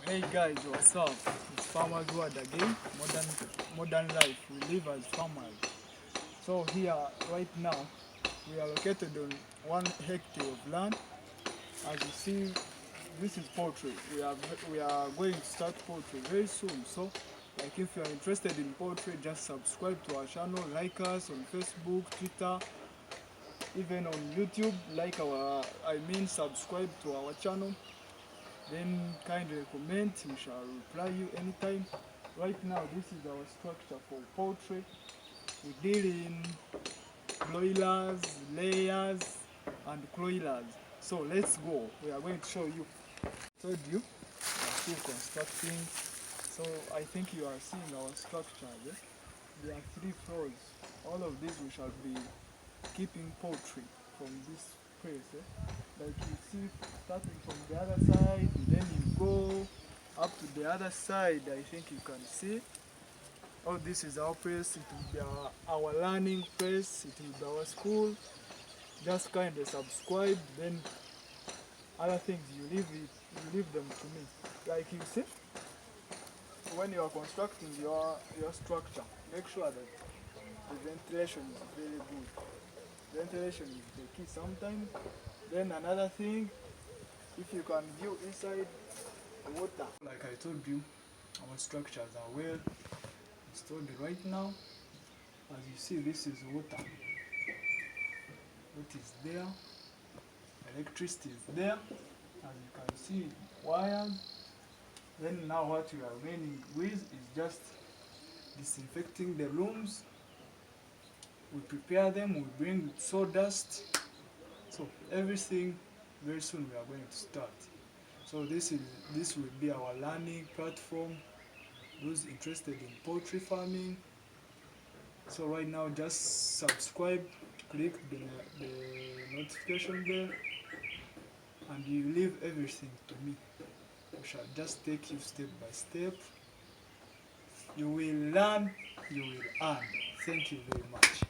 Hey guys, what's up? It's Farmer's World again. Modern life. We live as farmers. So here, right now, we are located on 1 hectare of land. As you see, this is poultry. We are going to start poultry very soon. So, like if you are interested in poultry, just subscribe to our channel, like us on Facebook, Twitter, even on YouTube. Subscribe to our channel. Then kindly comment, we shall reply you anytime. Right now, this is our structure for poultry. We deal in broilers, layers, and broilers. So let's go. We are going to show you. Told you, we are still constructing. So I think you are seeing our structure. Eh? There are 3 floors. All of these we shall be keeping poultry from this place. Like you see, starting from the other side, then you go up to the other side. I think you can see. Oh, this is our place. It will be our learning place. It will be our school. Just kind of subscribe. Then other things you leave them to me. Like you see, when you are constructing your structure, make sure that the ventilation is very good. Ventilation is the key sometimes. Then another thing, if you can view inside water. Like I told you, our structures are well installed right now. As you see, this is water. What is there? Electricity is there. As you can see, wires. Then now what we are remaining with is just disinfecting the rooms. We prepare them, we bring sawdust. So everything very soon we are going to start. So this will be our learning platform. Those interested in poultry farming. So right now just subscribe, click the notification bell, and you leave everything to me. We shall just take you step by step. You will learn, you will earn. Thank you very much.